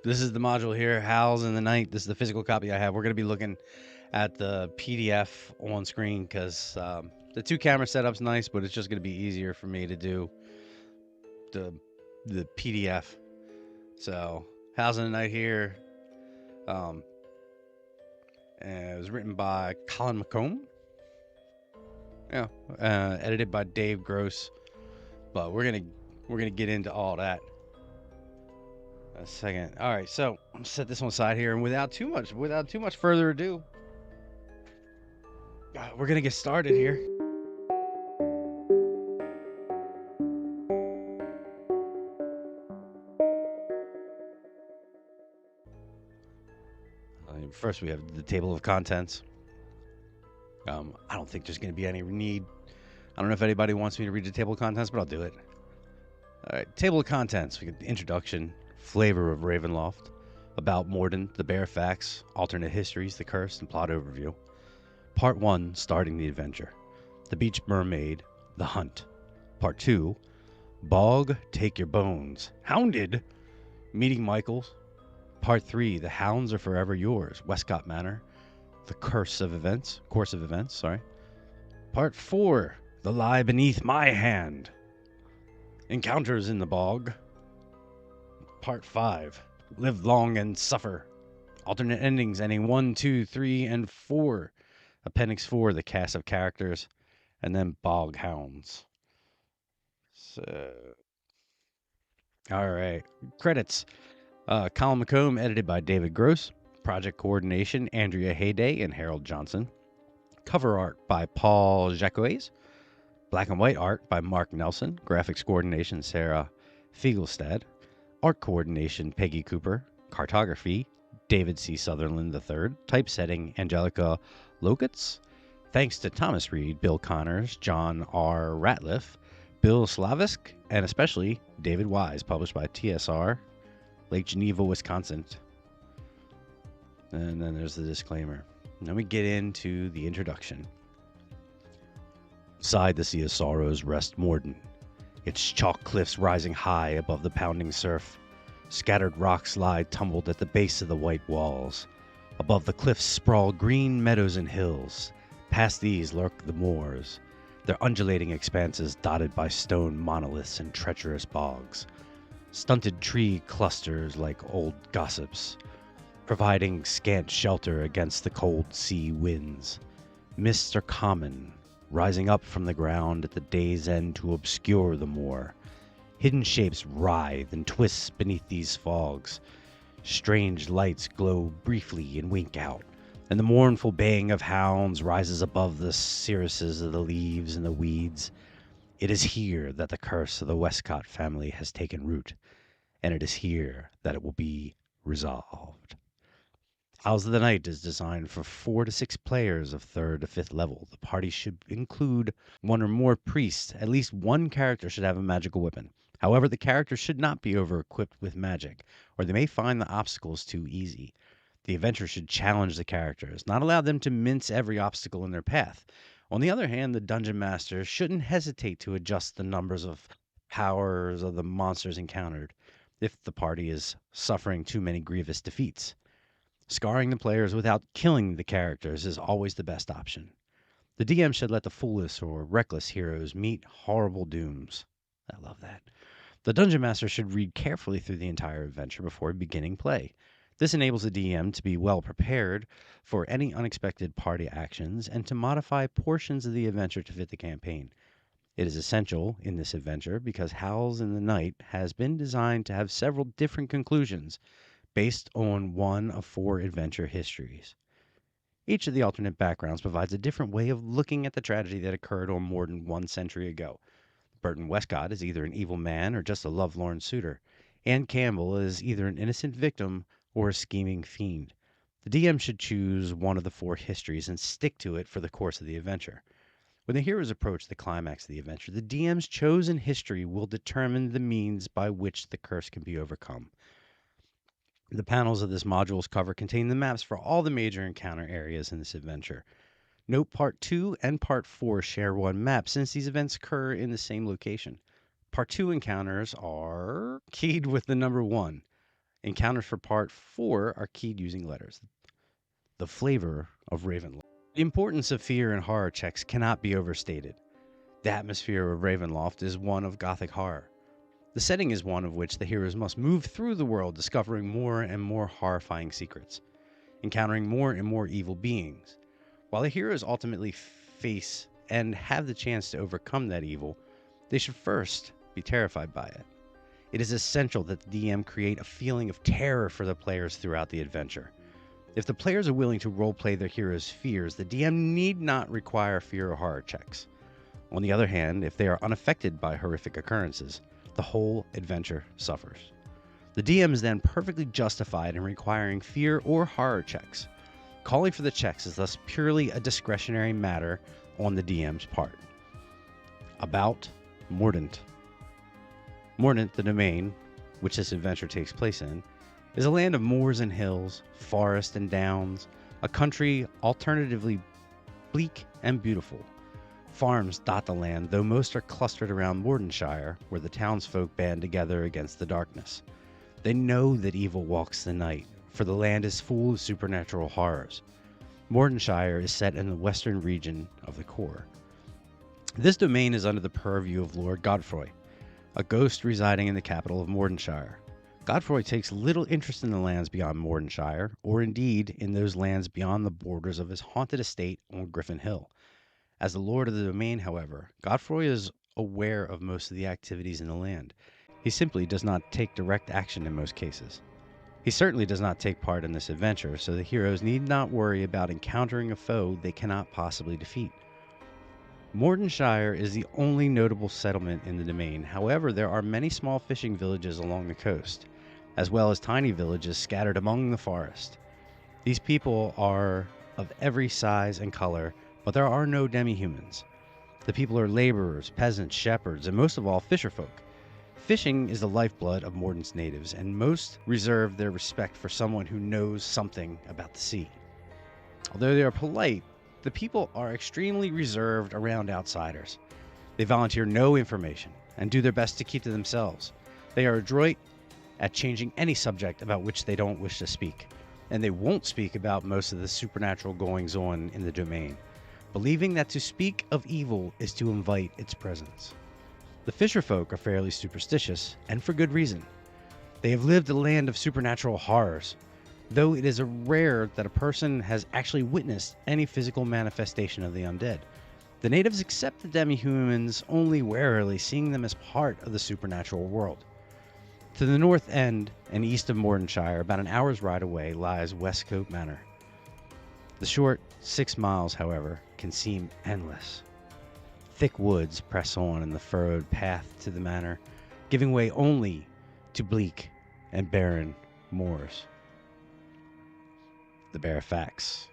This is the module here, Howls in the Night. This is the physical copy I have. We're going to be looking at the PDF on screen because the two camera setup's nice, but it's just going to be easier for me to do the PDF. So, Howls in the Night here. And it was written by Colin McComb. Yeah, edited by Dave Gross. But we're gonna get into all that. A second. All right, so I'm gonna set this on the side here, and without too much further ado, we're gonna get started here. First, we have the table of contents. I don't think there's going to be any need. I don't know if anybody wants me to read the table of contents, but I'll do it. All right, table of contents. We get the introduction, flavor of Ravenloft, about Morden, the bare facts, alternate histories, the curse, and plot overview. Part 1, starting the adventure. The beach mermaid, the hunt. Part 2, Bog, take your bones. Hounded, meeting Michaels. Part 3, the hounds are forever yours. Westcott Manor, the course of events. Part 4, the lie beneath my hand. Encounters in the bog. Part 5, live long and suffer. Alternate endings ending 1, 2, 3, and 4. Appendix 4, the cast of characters. And then bog hounds. So, all right. Credits. Colin McComb, edited by David Gross. Project coordination, Andrea Hayday and Harold Johnson. Cover art by Paul Jacques. Black and white art by Mark Nelson. Graphics coordination, Sarah Fiegelstad. Art coordination, Peggy Cooper. Cartography, David C. Sutherland III. Typesetting, Angelica Lokitz. Thanks to Thomas Reed, Bill Connors, John R. Ratliff, Bill Slavisk, and especially David Wise, published by TSR, Lake Geneva, Wisconsin. And then there's the disclaimer. Then we get into the introduction. Beside the Sea of Sorrows rest Morden, its chalk cliffs rising high above the pounding surf. Scattered rocks lie tumbled at the base of the white walls. Above the cliffs sprawl green meadows and hills. Past these lurk the moors, their undulating expanses dotted by stone monoliths and treacherous bogs. Stunted tree clusters like old gossips, providing scant shelter against the cold sea winds. Mists are common, rising up from the ground at the day's end to obscure the moor. Hidden shapes writhe and twist beneath these fogs. Strange lights glow briefly and wink out, and the mournful baying of hounds rises above the cirruses of the leaves and the weeds. It is here that the curse of the Westcott family has taken root, and it is here that it will be resolved. Howls of the Night is designed for 4 to 6 players of 3rd to 5th level. The party should include one or more priests. At least one character should have a magical weapon. However, the character should not be over-equipped with magic, or they may find the obstacles too easy. The adventure should challenge the characters, not allow them to mince every obstacle in their path. On the other hand, the Dungeon Master shouldn't hesitate to adjust the numbers of powers of the monsters encountered if the party is suffering too many grievous defeats. Scarring the players without killing the characters is always the best option. The DM should let the foolish or reckless heroes meet horrible dooms. I love that. The Dungeon Master should read carefully through the entire adventure before beginning play. This enables the DM to be well prepared for any unexpected party actions and to modify portions of the adventure to fit the campaign. It is essential in this adventure because Howls in the Night has been designed to have several different conclusions based on one of 4 adventure histories. Each of the alternate backgrounds provides a different way of looking at the tragedy that occurred on Morden 1 century ago. Burton Westcott is either an evil man or just a lovelorn suitor. Anne Campbell is either an innocent victim or a scheming fiend. The DM should choose one of the 4 histories and stick to it for the course of the adventure. When the heroes approach the climax of the adventure, the DM's chosen history will determine the means by which the curse can be overcome. The panels of this module's cover contain the maps for all the major encounter areas in this adventure. Note Part 2 and Part 4 share one map since these events occur in the same location. Part 2 encounters are keyed with the number 1. Encounters for part 4 are keyed using letters. The flavor of Ravenloft. The importance of fear and horror checks cannot be overstated. The atmosphere of Ravenloft is one of gothic horror. The setting is one of which the heroes must move through the world, discovering more and more horrifying secrets, encountering more and more evil beings. While the heroes ultimately face and have the chance to overcome that evil, they should first be terrified by it. It is essential that the DM create a feeling of terror for the players throughout the adventure. If the players are willing to roleplay their heroes' fears, the DM need not require fear or horror checks. On the other hand, if they are unaffected by horrific occurrences, the whole adventure suffers. The DM is then perfectly justified in requiring fear or horror checks. Calling for the checks is thus purely a discretionary matter on the DM's part. About Mordant. Mordant, the domain, which this adventure takes place in, is a land of moors and hills, forests and downs, a country alternatively bleak and beautiful. Farms dot the land, though most are clustered around Mordenshire, where the townsfolk band together against the darkness. They know that evil walks the night, for the land is full of supernatural horrors. Mordenshire is set in the western region of the core. This domain is under the purview of Lord Godfroy, a ghost residing in the capital of Mordenshire. Godfroy takes little interest in the lands beyond Mordenshire, or indeed in those lands beyond the borders of his haunted estate on Griffin Hill. As the lord of the domain, however, Godfroy is aware of most of the activities in the land. He simply does not take direct action in most cases. He certainly does not take part in this adventure, so the heroes need not worry about encountering a foe they cannot possibly defeat. Mordenshire is the only notable settlement in the domain. However, there are many small fishing villages along the coast, as well as tiny villages scattered among the forest. These people are of every size and color, but there are no demi-humans. The people are laborers, peasants, shepherds, and most of all, fisherfolk. Fishing is the lifeblood of Morden's natives, and most reserve their respect for someone who knows something about the sea. Although they are polite, the people are extremely reserved around outsiders. They volunteer no information and do their best to keep to themselves. They are adroit at changing any subject about which they don't wish to speak, and they won't speak about most of the supernatural goings-on in the domain, believing that to speak of evil is to invite its presence. The fisherfolk are fairly superstitious, and for good reason. They have lived a land of supernatural horrors, though it is rare that a person has actually witnessed any physical manifestation of the undead. The natives accept the demi-humans only warily, seeing them as part of the supernatural world. To the north end and east of Mordenshire, about an hour's ride away, lies Westcote Manor. The short 6 miles, however, can seem endless. Thick woods press on in the furrowed path to the manor, giving way only to bleak and barren moors. The bare facts.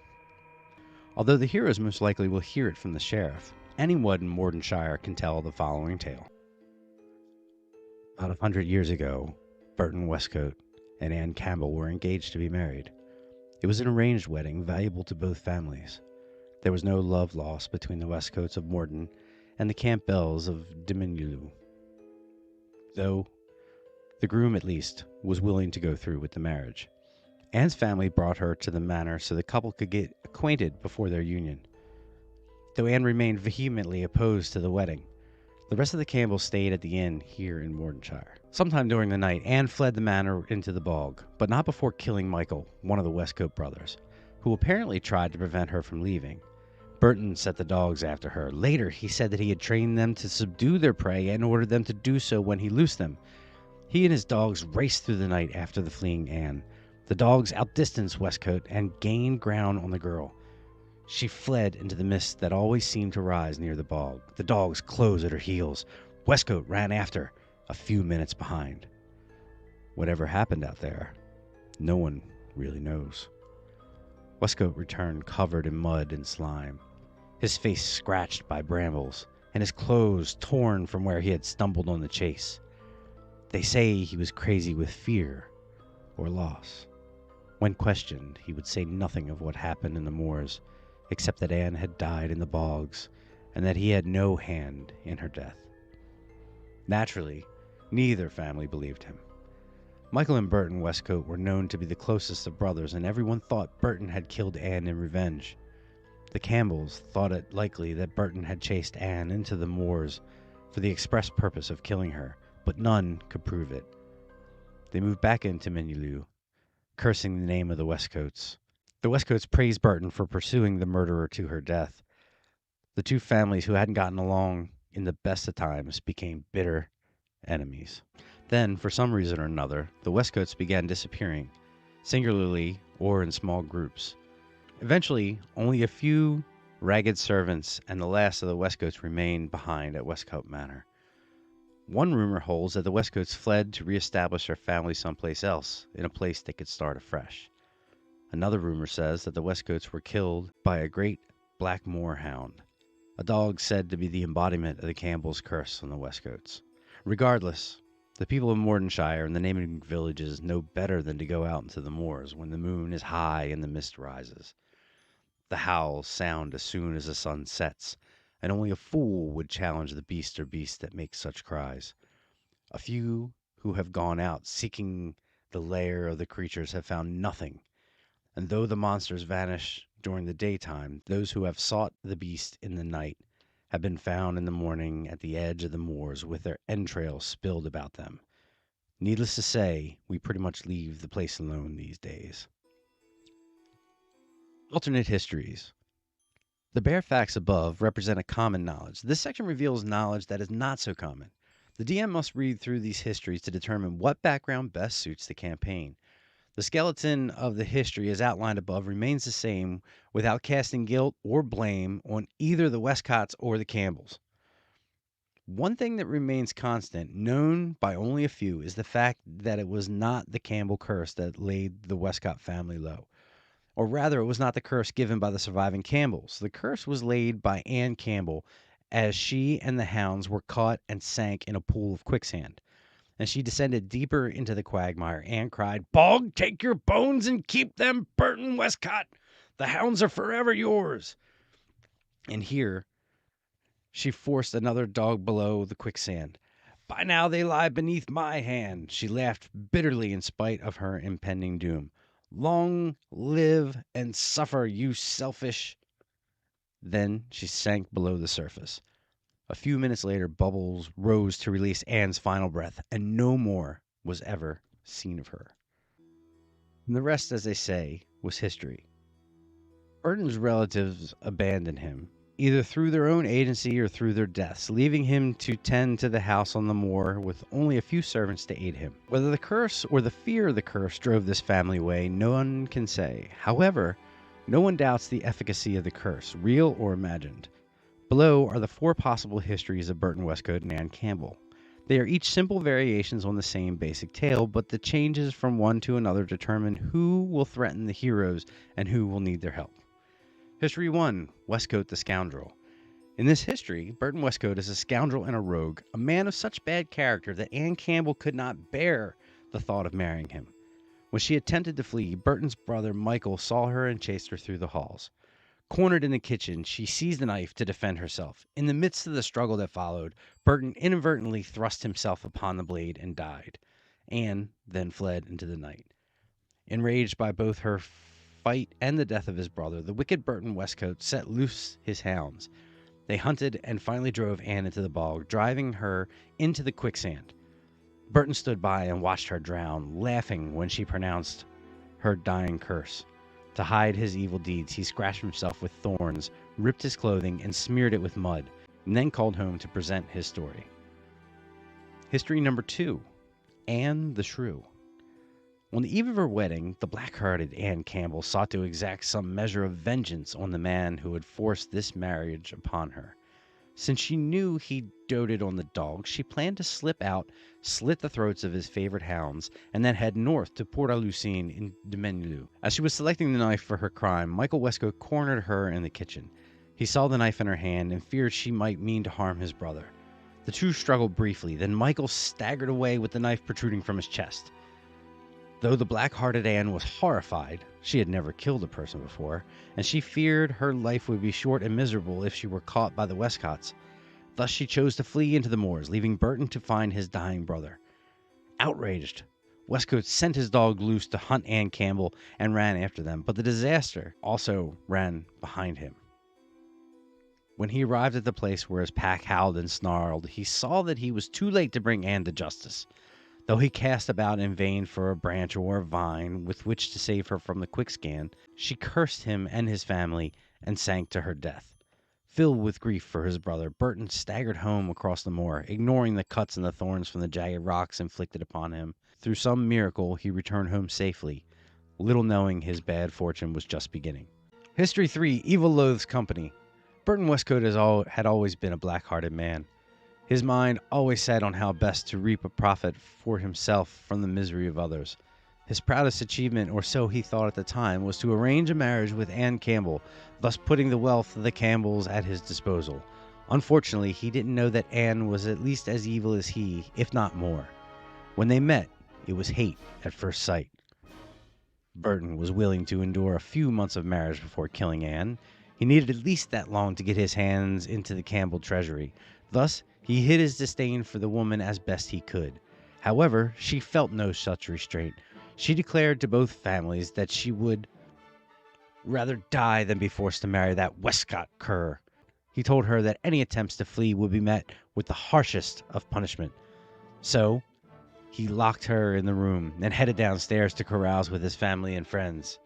Although the heroes most likely will hear it from the sheriff, anyone in Mordenshire can tell the following tale. About 100 years ago, Burton Westcote and Anne Campbell were engaged to be married. It was an arranged wedding, valuable to both families. There was no love lost between the Westcotes of Morden and the Campbells of Diminulo, though the groom, at least, was willing to go through with the marriage. Anne's family brought her to the manor so the couple could get acquainted before their union. Though Anne remained vehemently opposed to the wedding, the rest of the Campbells stayed at the inn here in Mordenshire. Sometime during the night, Anne fled the manor into the bog, but not before killing Michael, one of the Westcote brothers, who apparently tried to prevent her from leaving. Burton set the dogs after her. Later, he said that he had trained them to subdue their prey and ordered them to do so when he loosed them. He and his dogs raced through the night after the fleeing Anne. The dogs outdistanced Westcote and gained ground on the girl. She fled into the mist that always seemed to rise near the bog. The dogs closed at her heels. Westcote ran after, a few minutes behind. Whatever happened out there, no one really knows. Westcote returned covered in mud and slime, his face scratched by brambles, and his clothes torn from where he had stumbled on the chase. They say he was crazy with fear or loss. When questioned, he would say nothing of what happened in the moors, except that Anne had died in the bogs, and that he had no hand in her death. Naturally, neither family believed him. Michael and Burton Westcote were known to be the closest of brothers, and everyone thought Burton had killed Anne in revenge. The Campbells thought it likely that Burton had chased Anne into the moors for the express purpose of killing her, but none could prove it. They moved back into Menulu, cursing the name of the Westcotes. The Westcotes praised Burton for pursuing the murderer to her death. The two families who hadn't gotten along in the best of times became bitter enemies. Then, for some reason or another, the Westcotes began disappearing, singularly or in small groups. Eventually, only a few ragged servants and the last of the Westcotes remained behind at Westcote Manor. One rumor holds that the Westcotes fled to reestablish their family someplace else, in a place they could start afresh. Another rumor says that the Westcotes were killed by a great black moorhound, a dog said to be the embodiment of the Campbells' curse on the Westcotes. Regardless, the people of Mordenshire and the neighboring villages know better than to go out into the moors when the moon is high and the mist rises. The howls sound as soon as the sun sets, and only a fool would challenge the beast or beast that makes such cries. A few who have gone out seeking the lair of the creatures have found nothing, and though the monsters vanish during the daytime, those who have sought the beast in the night have been found in the morning at the edge of the moors with their entrails spilled about them. Needless to say, we pretty much leave the place alone these days. Alternate histories. The bare facts above represent a common knowledge. This section reveals knowledge that is not so common. The DM must read through these histories to determine what background best suits the campaign. The skeleton of the history as outlined above remains the same without casting guilt or blame on either the Westcots or the Campbells. One thing that remains constant, known by only a few, is the fact that it was not the Campbell curse that laid the Westcott family low. Or rather, it was not the curse given by the surviving Campbells. The curse was laid by Anne Campbell as she and the hounds were caught and sank in a pool of quicksand. As she descended deeper into the quagmire, Anne cried, "Bog, take your bones and keep them, Burton Westcott! The hounds are forever yours!" And here she forced another dog below the quicksand. "By now they lie beneath my hand." She laughed bitterly in spite of her impending doom. "Long live and suffer, you selfish—" Then she sank below the surface. A few minutes later, bubbles rose to release Anne's final breath, and no more was ever seen of her. And the rest, as they say, was history. Burton's relatives abandoned him, either through their own agency or through their deaths, leaving him to tend to the house on the moor with only a few servants to aid him. Whether the curse or the fear of the curse drove this family away, no one can say. However, no one doubts the efficacy of the curse, real or imagined. Below are the 4 possible histories of Burton Westcote and Anne Campbell. They are each simple variations on the same basic tale, but the changes from one to another determine who will threaten the heroes and who will need their help. History 1, Westcote the Scoundrel. In this history, Burton Westcote is a scoundrel and a rogue, a man of such bad character that Anne Campbell could not bear the thought of marrying him. When she attempted to flee, Burton's brother Michael saw her and chased her through the halls. Cornered in the kitchen, she seized a knife to defend herself. In the midst of the struggle that followed, Burton inadvertently thrust himself upon the blade and died. Anne then fled into the night. Enraged by both her fight and the death of his brother, the wicked Burton Westcote set loose his hounds. They hunted and finally drove Anne into the bog, driving her into the quicksand. Burton stood by and watched her drown, laughing when she pronounced her dying curse. To hide his evil deeds, he scratched himself with thorns, ripped his clothing, and smeared it with mud, and then called home to present his story. History number 2, Anne the Shrew. On the eve of her wedding, the black-hearted Anne Campbell sought to exact some measure of vengeance on the man who had forced this marriage upon her. Since she knew he doted on the dog, she planned to slip out, slit the throats of his favorite hounds, and then head north to Port-à-Lucien in Menulu. As she was selecting the knife for her crime, Michael Westcote cornered her in the kitchen. He saw the knife in her hand and feared she might mean to harm his brother. The two struggled briefly, then Michael staggered away with the knife protruding from his chest. Though the black-hearted Anne was horrified, she had never killed a person before, and she feared her life would be short and miserable if she were caught by the Westcotts. Thus she chose to flee into the moors, leaving Burton to find his dying brother. Outraged, Westcote sent his dog loose to hunt Ann Campbell and ran after them, but the disaster also ran behind him. When he arrived at the place where his pack howled and snarled, he saw that he was too late to bring Ann to justice. Though he cast about in vain for a branch or a vine with which to save her from the quicksand, she cursed him and his family and sank to her death. Filled with grief for his brother, Burton staggered home across the moor, ignoring the cuts and the thorns from the jagged rocks inflicted upon him. Through some miracle, he returned home safely, little knowing his bad fortune was just beginning. History 3: Evil Loathes Company. Burton Westcote had always been a black-hearted man. His mind always set on how best to reap a profit for himself from the misery of others. His proudest achievement, or so he thought at the time, was to arrange a marriage with Ann Campbell, thus putting the wealth of the Campbells at his disposal. Unfortunately, he didn't know that Ann was at least as evil as he, if not more. When they met, it was hate at first sight. Burton was willing to endure a few months of marriage before killing Ann. He needed at least that long to get his hands into the Campbell treasury. Thus, he hid his disdain for the woman as best he could. However, she felt no such restraint. She declared to both families that she would rather die than be forced to marry that Westcott cur. He told her that any attempts to flee would be met with the harshest of punishment. So, he locked her in the room and headed downstairs to carouse with his family and friends.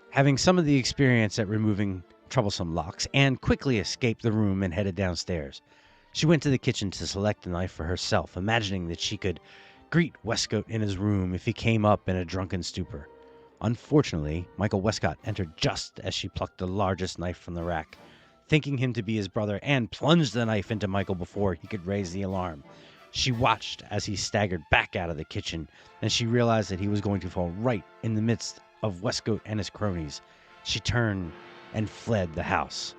Having some of the experience at removing troublesome locks, Anne quickly escaped the room and headed downstairs. She went to the kitchen to select a knife for herself, imagining that she could greet Westcote in his room if he came up in a drunken stupor. Unfortunately, Michael Westcott entered just as she plucked the largest knife from the rack. Thinking him to be his brother, Anne plunged the knife into Michael before he could raise the alarm. She watched as he staggered back out of the kitchen, and she realized that he was going to fall right in the midst of Westcote and his cronies. She turned and fled the house.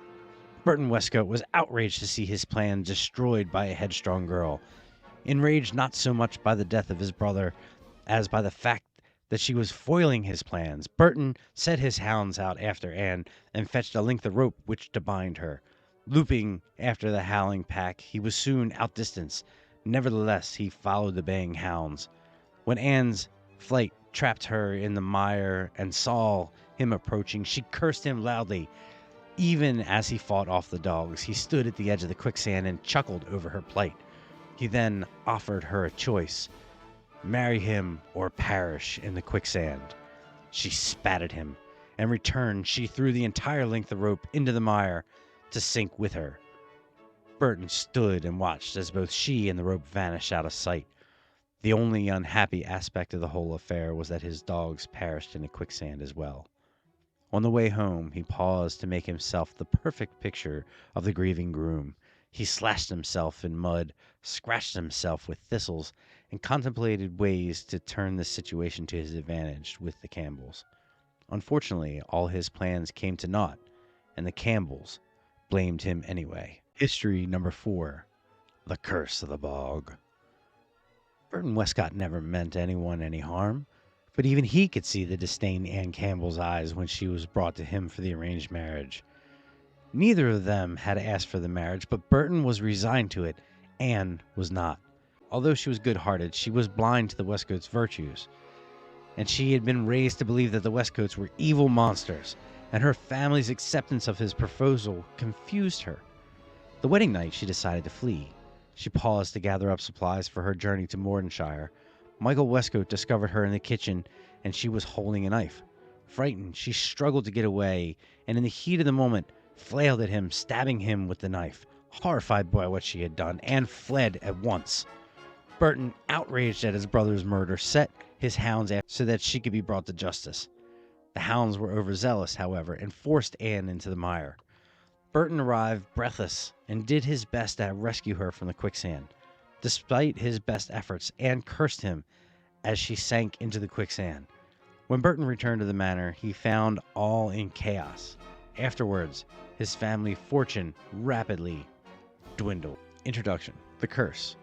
Burton Westcote was outraged to see his plan destroyed by a headstrong girl. Enraged not so much by the death of his brother as by the fact that she was foiling his plans, Burton set his hounds out after Anne and fetched a length of rope which to bind her. Looping after the howling pack, he was soon outdistanced. Nevertheless, he followed the baying hounds. When Anne's flight trapped her in the mire and saw him approaching, she cursed him loudly. Even as he fought off the dogs, he stood at the edge of the quicksand and chuckled over her plight. He then offered her a choice: marry him or perish in the quicksand. She spat at him. In return, she threw the entire length of rope into the mire to sink with her. Burton stood and watched as both she and the rope vanished out of sight. The only unhappy aspect of the whole affair was that his dogs perished in the quicksand as well. On the way home, he paused to make himself the perfect picture of the grieving groom. He slashed himself in mud, scratched himself with thistles, and contemplated ways to turn the situation to his advantage with the Campbells. Unfortunately, all his plans came to naught, and the Campbells blamed him anyway. History number 4: The Curse of the Bog. Burton Westcott never meant anyone any harm, but even he could see the disdain in Ann Campbell's eyes when she was brought to him for the arranged marriage. Neither of them had asked for the marriage, but Burton was resigned to it. Anne was not. Although she was good-hearted, she was blind to the Westcotes' virtues, and she had been raised to believe that the Westcotes were evil monsters, and her family's acceptance of his proposal confused her. The wedding night, she decided to flee. She paused to gather up supplies for her journey to Mordenshire. Michael Westcote discovered her in the kitchen, and she was holding a knife. Frightened, she struggled to get away, and in the heat of the moment, flailed at him, stabbing him with the knife. Horrified by what she had done, Anne fled at once. Burton, outraged at his brother's murder, set his hounds after so that she could be brought to justice. The hounds were overzealous, however, and forced Anne into the mire. Burton arrived breathless and did his best to rescue her from the quicksand. Despite his best efforts, Anne cursed him as she sank into the quicksand. When Burton returned to the manor, he found all in chaos. Afterwards, his family fortune rapidly dwindled. Introduction: The Curse.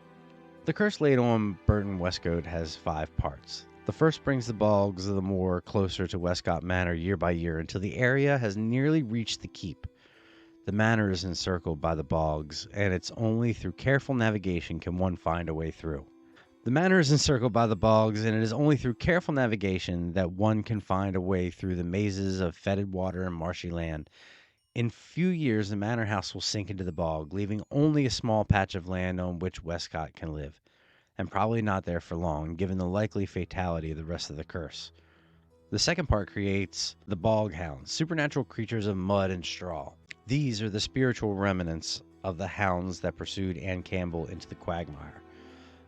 The curse laid on Burton Westcote has 5 parts. The first brings the bogs of the moor closer to Westcott Manor year by year until the area has nearly reached the keep. The manor is encircled by the bogs, and it's only through careful navigation can one find a way through. The manor is encircled by the bogs, and it is only through careful navigation that one can find a way through the mazes of fetid water and marshy land. In few years, the manor house will sink into the bog, leaving only a small patch of land on which Westcott can live, and probably not there for long, given the likely fatality of the rest of the curse. The second part creates the bog hounds, supernatural creatures of mud and straw. These are the spiritual remnants of the hounds that pursued Anne Campbell into the quagmire.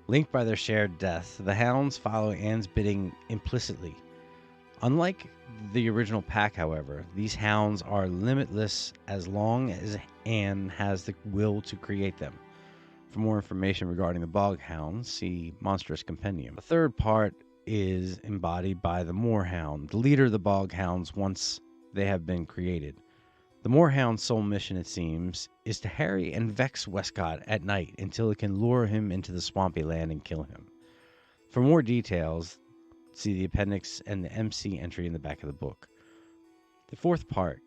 Linked by their shared death, the hounds follow Anne's bidding implicitly. Unlike the original pack, however, these hounds are limitless as long as Anne has the will to create them. For more information regarding the bog hounds, see Monstrous Compendium. The third part is embodied by the moorhound, the leader of the bog hounds once they have been created. The moorhound's sole mission, it seems, is to harry and vex Westcott at night until it can lure him into the swampy land and kill him. For more details, see the appendix and the MC entry in the back of the book. The fourth part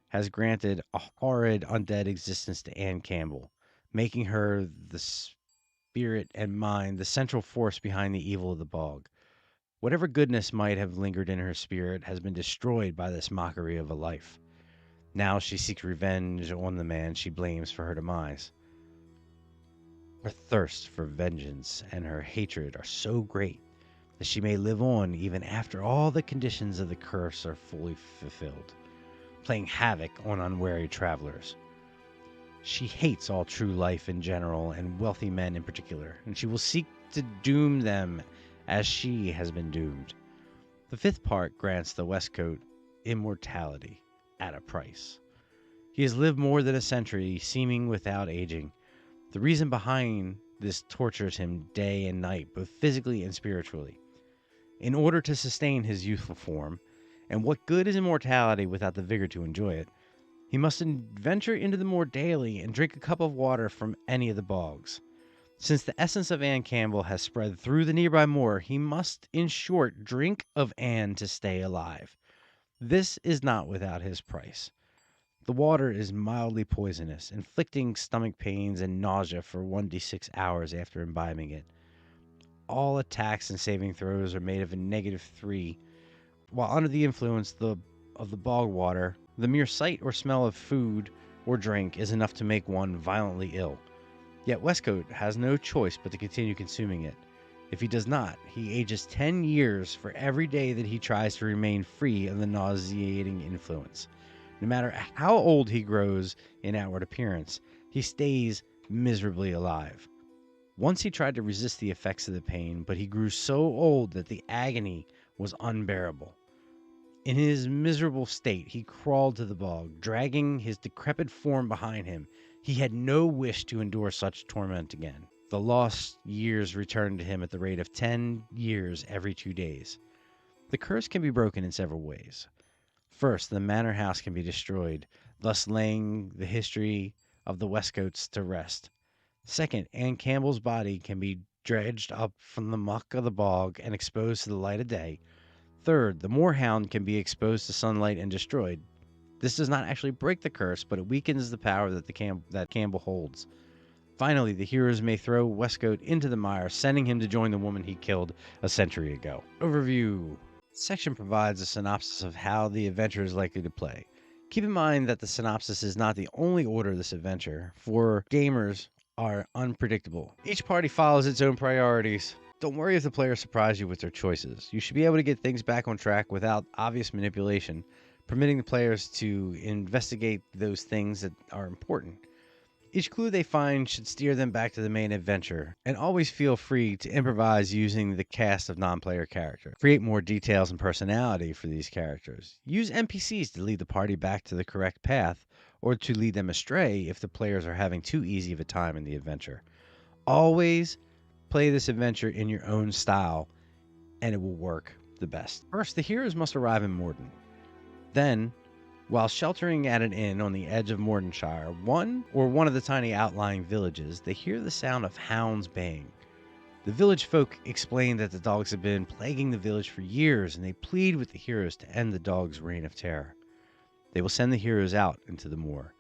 has granted a horrid undead existence to Anne Campbell, making her the spirit and mind, the central force behind the evil of the bog. Whatever goodness might have lingered in her spirit has been destroyed by this mockery of a life. Now she seeks revenge on the man she blames for her demise. Her thirst for vengeance and her hatred are so great that she may live on even after all the conditions of the curse are fully fulfilled, playing havoc on unwary travelers. She hates all true life in general and wealthy men in particular, and she will seek to doom them as she has been doomed. The fifth part grants the Westcote immortality at a price. He has lived more than a century, seeming without aging. The reason behind this tortures him day and night, both physically and spiritually. In order to sustain his youthful form, and what good is immortality without the vigor to enjoy it, he must venture into the moor daily and drink a cup of water from any of the bogs. Since the essence of Anne Campbell has spread through the nearby moor, he must, in short, drink of Anne to stay alive. This is not without his price. The water is mildly poisonous, inflicting stomach pains and nausea for 1d6 hours after imbibing it. All attacks and saving throws are made of a -3. While under the influence of the bog water, the mere sight or smell of food or drink is enough to make one violently ill. Yet Westcote has no choice but to continue consuming it. If he does not, he ages 10 years for every day that he tries to remain free of the nauseating influence. No matter how old he grows in outward appearance, he stays miserably alive. Once he tried to resist the effects of the pain, but he grew so old that the agony was unbearable. In his miserable state, he crawled to the bog, dragging his decrepit form behind him. He had no wish to endure such torment again. The lost years returned to him at the rate of 10 years every 2 days. The curse can be broken in several ways. First, the manor house can be destroyed, thus laying the history of the Westcotes to rest. Second, Anne Campbell's body can be dredged up from the muck of the bog and exposed to the light of day. Third, the moorhound can be exposed to sunlight and destroyed. This does not actually break the curse, but it weakens the power that Campbell holds. Finally, the heroes may throw Westcote into the mire, sending him to join the woman he killed a century ago. Overview. This section provides a synopsis of how the adventure is likely to play. Keep in mind that the synopsis is not the only order of this adventure, for gamers are unpredictable. Each party follows its own priorities. Don't worry if the players surprise you with their choices. You should be able to get things back on track without obvious manipulation, permitting the players to investigate those things that are important. Each clue they find should steer them back to the main adventure, and always feel free to improvise using the cast of non-player characters. Create more details and personality for these characters. Use NPCs to lead the party back to the correct path, or to lead them astray if the players are having too easy of a time in the adventure. Always play this adventure in your own style, and it will work the best. First, the heroes must arrive in Morden. Then, while sheltering at an inn on the edge of Mordenshire, one of the tiny outlying villages, they hear the sound of hounds baying. The village folk explain that the dogs have been plaguing the village for years, and they plead with the heroes to end the dogs' reign of terror. They will send the heroes out into the moor.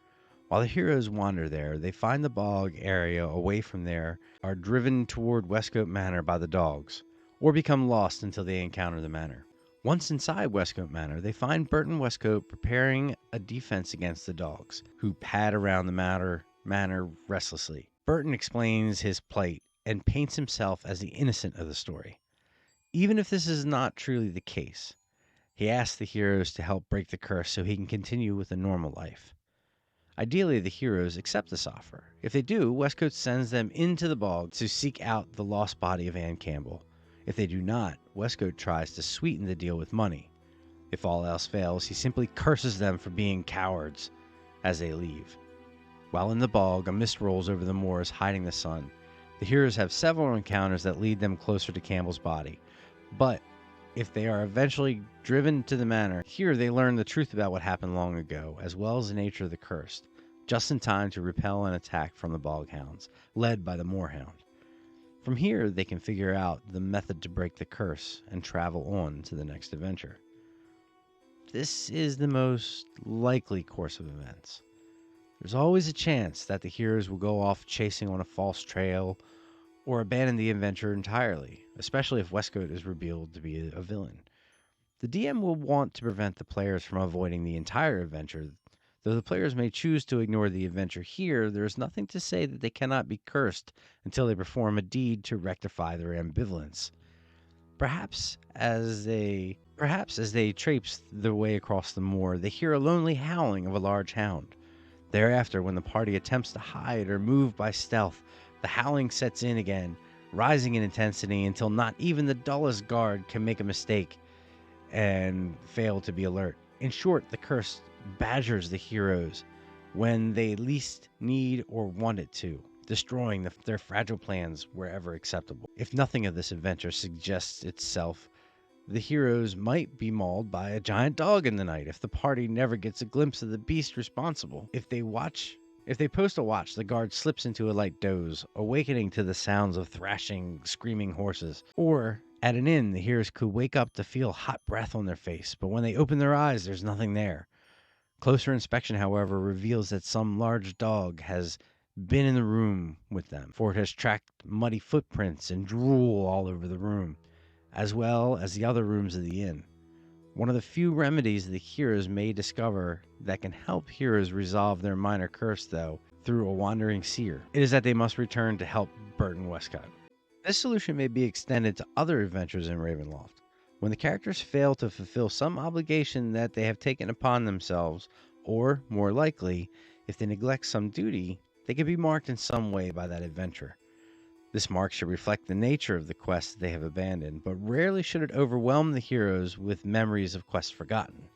While the heroes wander there, they find the bog area away from there, are driven toward Westcote Manor by the dogs, or become lost until they encounter the manor. Once inside Westcote Manor, they find Burton Westcote preparing a defense against the dogs, who pad around the manor restlessly. Burton explains his plight and paints himself as the innocent of the story. Even if this is not truly the case, he asks the heroes to help break the curse so he can continue with a normal life. Ideally, the heroes accept this offer. If they do, Westcote sends them into the bog to seek out the lost body of Anne Campbell. If they do not, Westcote tries to sweeten the deal with money. If all else fails, he simply curses them for being cowards as they leave. While in the bog, a mist rolls over the moors, hiding the sun. The heroes have several encounters that lead them closer to Campbell's body. But if they are eventually driven to the manor, here they learn the truth about what happened long ago, as well as the nature of the curse, just in time to repel an attack from the boghounds, led by the moorhound. From here, they can figure out the method to break the curse and travel on to the next adventure. This is the most likely course of events. There's always a chance that the heroes will go off chasing on a false trail or abandon the adventure entirely, especially if Westcote is revealed to be a villain. The DM will want to prevent the players from avoiding the entire adventure. Though the players may choose to ignore the adventure here, there is nothing to say that they cannot be cursed until they perform a deed to rectify their ambivalence. Perhaps as they traipse their way across the moor, they hear a lonely howling of a large hound. Thereafter, when the party attempts to hide or move by stealth, the howling sets in again, rising in intensity until not even the dullest guard can make a mistake and fail to be alert. In short, the curse badgers the heroes when they least need or want it to, destroying their fragile plans wherever acceptable. If nothing of this adventure suggests itself, the heroes might be mauled by a giant dog in the night if the party never gets a glimpse of the beast responsible. If they post a watch, the guard slips into a light doze, awakening to the sounds of thrashing, screaming horses. Or at an inn, the heroes could wake up to feel hot breath on their face, but when they open their eyes, there's nothing there. Closer inspection, however, reveals that some large dog has been in the room with them, for it has tracked muddy footprints and drool all over the room, as well as the other rooms of the inn. One of the few remedies the heroes may discover that can help heroes resolve their minor curse, though, through a wandering seer, it is that they must return to help Burton Westcott. This solution may be extended to other adventures in Ravenloft. When the characters fail to fulfill some obligation that they have taken upon themselves, or, more likely, if they neglect some duty, they can be marked in some way by that adventure. This mark should reflect the nature of the quest they have abandoned, but rarely should it overwhelm the heroes with memories of quests forgotten.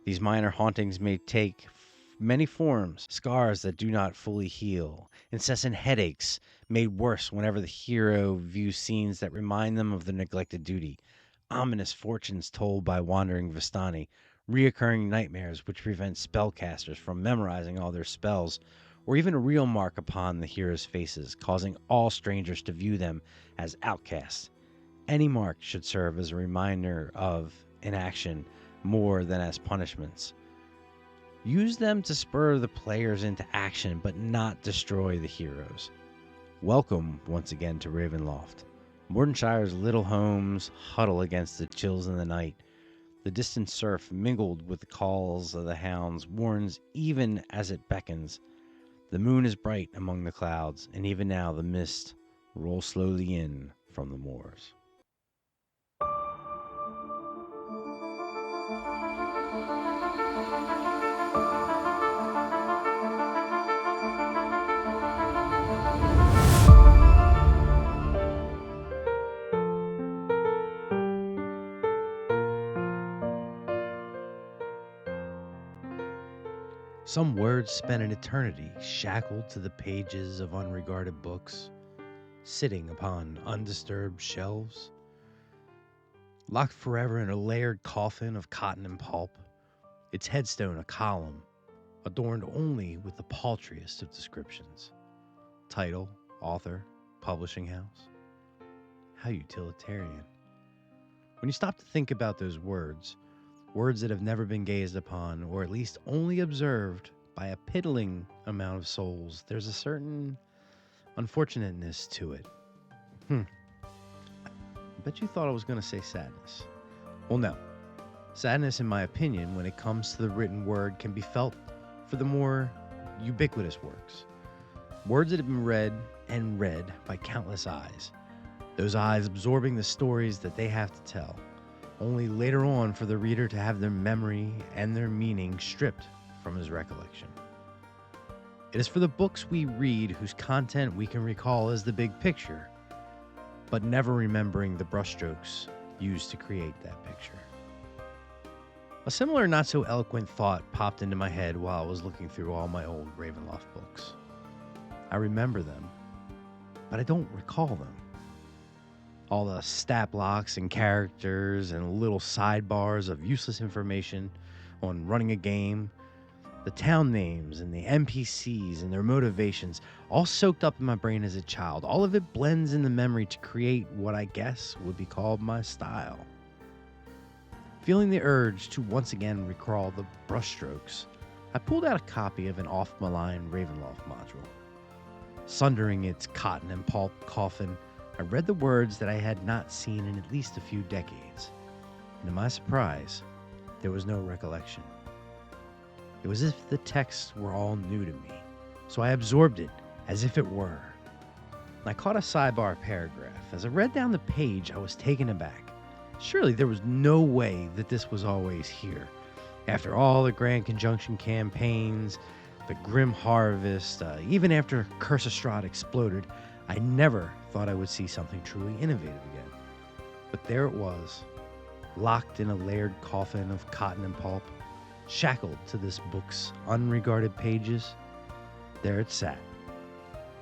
These minor hauntings may take many forms: scars that do not fully heal, incessant headaches made worse whenever the hero views scenes that remind them of the neglected duty, ominous fortunes told by wandering Vistani, reoccurring nightmares which prevent spellcasters from memorizing all their spells, or even a real mark upon the heroes' faces, causing all strangers to view them as outcasts. Any mark should serve as a reminder of inaction more than as punishments. Use them to spur the players into action, but not destroy the heroes. Welcome once again to Ravenloft. Mordenshire's little homes huddle against the chills in the night. The distant surf, mingled with the calls of the hounds, warns even as it beckons. The moon is bright among the clouds, and even now the mist rolls slowly in from the moors. Some words spent an eternity shackled to the pages of unregarded books, sitting upon undisturbed shelves, locked forever in a layered coffin of cotton and pulp, its headstone a column, adorned only with the paltriest of descriptions. Title, author, publishing house. How utilitarian. When you stop to think about those words that have never been gazed upon, or at least only observed by a piddling amount of souls, there's a certain unfortunateness to it. I bet you thought I was going to say sadness. Well, no. Sadness, in my opinion, when it comes to the written word, can be felt for the more ubiquitous works. Words that have been read and read by countless eyes. Those eyes absorbing the stories that they have to tell, only later on for the reader to have their memory and their meaning stripped from his recollection. It is for the books we read whose content we can recall as the big picture, but never remembering the brushstrokes used to create that picture. A similar not-so-eloquent thought popped into my head while I was looking through all my old Ravenloft books. I remember them, but I don't recall them. All the stat blocks and characters and little sidebars of useless information on running a game, the town names and the NPCs and their motivations, all soaked up in my brain as a child. All of it blends in the memory to create what I guess would be called my style. Feeling the urge to once again recall the brushstrokes, I pulled out a copy of an off-my-line Ravenloft module. Sundering its cotton and pulp coffin, I read the words that I had not seen in at least a few decades, and to my surprise, there was no recollection. It was as if the texts were all new to me, so I absorbed it as if it were. I caught a sidebar paragraph. As I read down the page, I was taken aback. Surely there was no way that this was always here. After all the Grand Conjunction campaigns, the Grim Harvest, even after Curse of Strahd exploded, I never thought I would see something truly innovative again. But there it was, locked in a layered coffin of cotton and pulp, shackled to this book's unregarded pages. There it sat,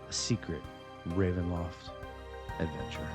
a secret Ravenloft adventure.